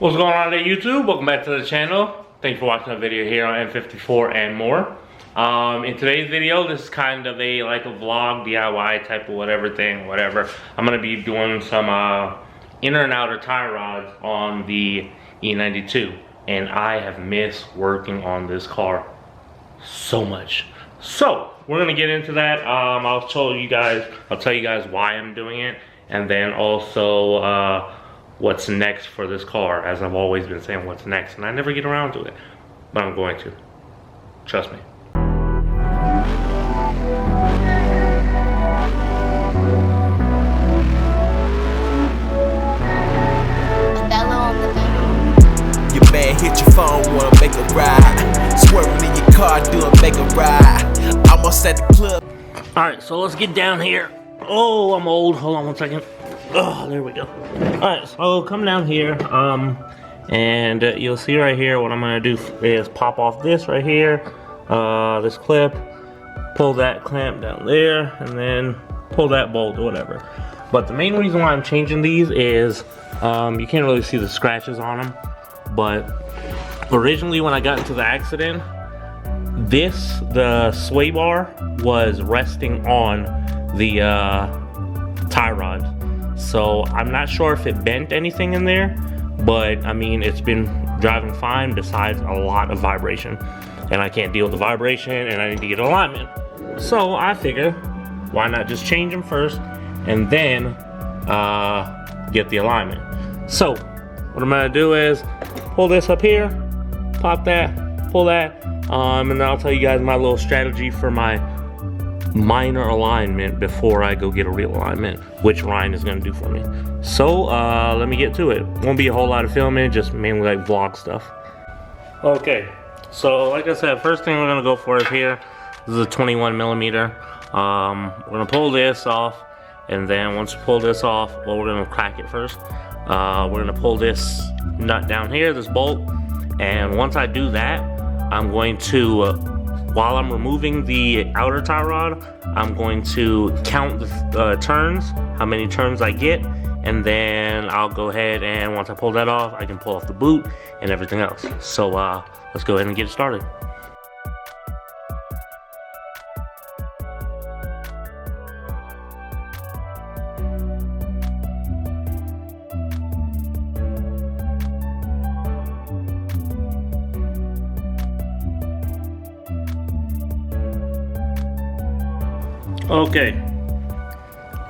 What's going on there, YouTube? Welcome back to the channel. Thanks for watching the video here on M54 and more. In today's video, this is kind of a vlog, DIY type of whatever. I'm gonna be doing some inner and outer tie rods on the E92, and I have missed working on this car so much. So we're gonna get into that. I'll tell you guys why I'm doing it, and then also what's next for this car, as I've always been saying what's next, and I never get around to it, but I'm going to. Trust me. Your man hit your phone, wanna make a ride. Swerving in your car, doing make a ride. Almost at the club. Alright, so let's get down here. Oh, I'm old. Hold on one second. Oh, there we go. Alright, so come down here, and you'll see right here what I'm gonna do is pop off this right here, this clip, pull that clamp down there, and then pull that bolt or whatever. But the main reason why I'm changing these is, you can't really see the scratches on them, but originally when I got into the accident, the sway bar was resting on the tie rod. So I'm not sure if it bent anything in there, but I mean, it's been driving fine besides a lot of vibration, and I can't deal with the vibration, and I need to get alignment. So I figure, why not just change them first and then get the alignment. So what I'm gonna do is pull this up here, pop that, pull that, and then I'll tell you guys my little strategy for my minor alignment before I go get a real alignment, which Ryan is gonna do for me. So let me get to it. Won't be a whole lot of filming, just mainly like vlog stuff. Okay, so like I said, first thing we're gonna go for is here. This is a 21 millimeter. We're gonna pull this off, and then once we pull this off, well, we're gonna crack it first. We're gonna pull this nut down here, this bolt, and once I do that, I'm going to while I'm removing the outer tie rod, I'm going to count the turns, how many turns I get, and then I'll go ahead and once I pull that off, I can pull off the boot and everything else. So let's go ahead and get started. Okay,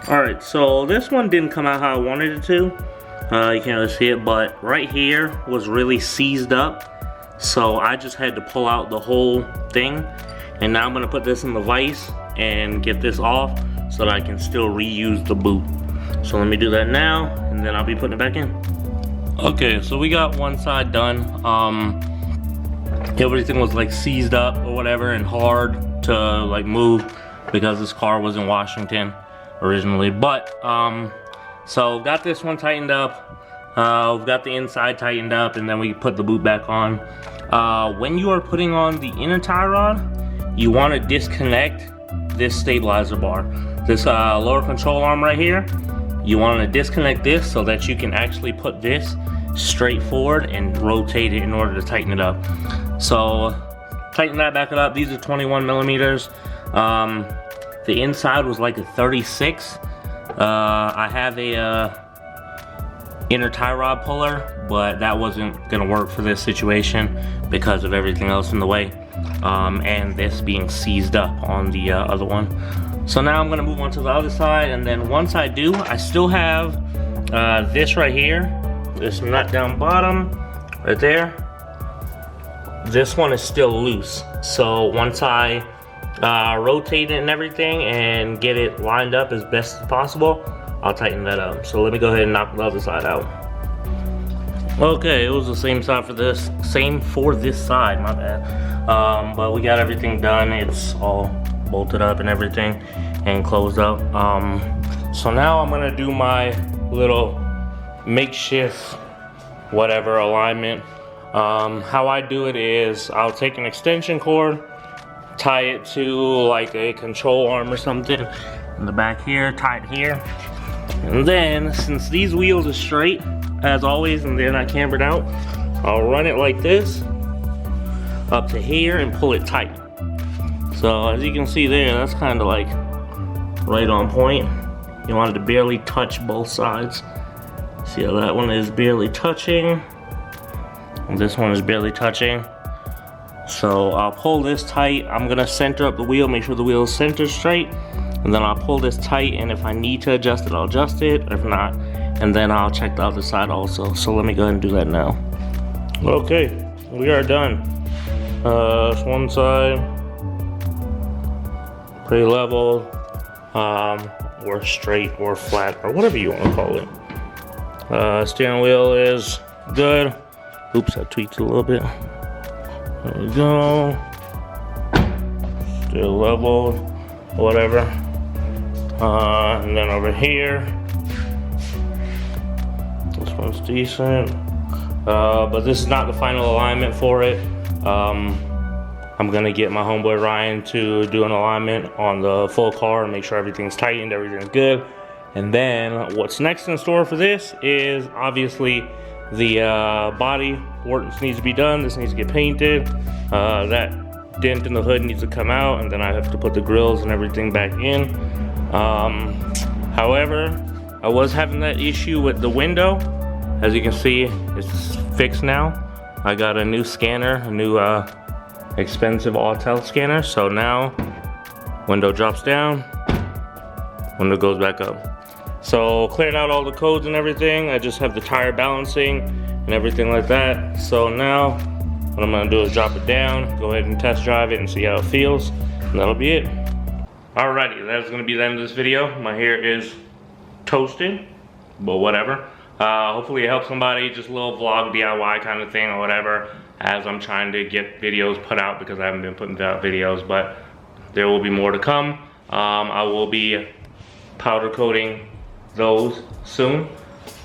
alright, so this one didn't come out how I wanted it to. You can't really see it, but right here was really seized up, so I just had to pull out the whole thing, and now I'm going to put this in the vise and get this off so that I can still reuse the boot. So let me do that now, and then I'll be putting it back in. Okay, so we got one side done. Everything was like seized up or whatever and hard to like move, because this car was in Washington originally. But so got this one tightened up, we've got the inside tightened up, and then we put the boot back on. When you are putting on the inner tie rod, you want to disconnect this stabilizer bar, this lower control arm right here. You want to disconnect this so that you can actually put this straight forward and rotate it in order to tighten it up. So tighten that back up. These are 21 millimeters. The inside was like a 36. I have a inner tie rod puller, but that wasn't gonna work for this situation because of everything else in the way, and this being seized up on the other one. So now I'm gonna move on to the other side, and then once I do, I still have this right here, this nut down bottom, right there. This one is still loose, so once I rotate it and everything and get it lined up as best as possible, I'll tighten that up. So let me go ahead and knock the other side out. Okay, it was the same side for this, side, my bad. But we got everything done. It's all bolted up and everything and closed up. So now I'm gonna do my little makeshift whatever alignment. How I do it is I'll take an extension cord, tie it to like a control arm or something in the back here, tie it here, and then since these wheels are straight, as always, and then I cambered out. I'll run it like this up to here and pull it tight. So as you can see there, that's kind of like right on point. You want it to barely touch both sides. See how that one is barely touching, and this one is barely touching. So I'll pull this tight. I'm gonna center up the wheel, make sure the wheel is center straight, and then I'll pull this tight, and if I need to adjust it, I'll adjust it. If not, and then I'll check the other side also. So let me go ahead and do that now. Okay, we are done. It's one side, pretty level, or straight or flat, or whatever you want to call it. Steering wheel is good. Oops, I tweaked it a little bit. There we go. Still leveled, whatever. And then over here, this one's decent. But this is not the final alignment for it. I'm gonna get my homeboy Ryan to do an alignment on the full car and make sure everything's tightened, everything's good. And then what's next in store for this is obviously the body work needs to be done. This needs to get painted. That dent in the hood needs to come out, and then I have to put the grills and everything back in. However, I was having that issue with the window. As you can see, it's fixed now. I got a new scanner, a new expensive Autel scanner. So now, window drops down, window goes back up. So cleared out all the codes and everything. I just have the tire balancing and everything like that. So now, what I'm gonna do is drop it down, go ahead and test drive it and see how it feels, and that'll be it. Alrighty, that's gonna be the end of this video. My hair is toasted, but whatever. Hopefully it helps somebody, just a little vlog DIY kind of thing or whatever, as I'm trying to get videos put out because I haven't been putting out videos, but there will be more to come. I will be powder coating those soon,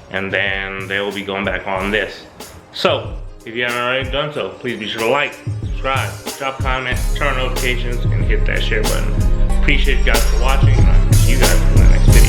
and then they will be going back on this. So, if you haven't already done so, please be sure to like, subscribe, drop a comment, turn on notifications, and hit that share button. Appreciate you guys for watching, and I'll see you guys in the next video.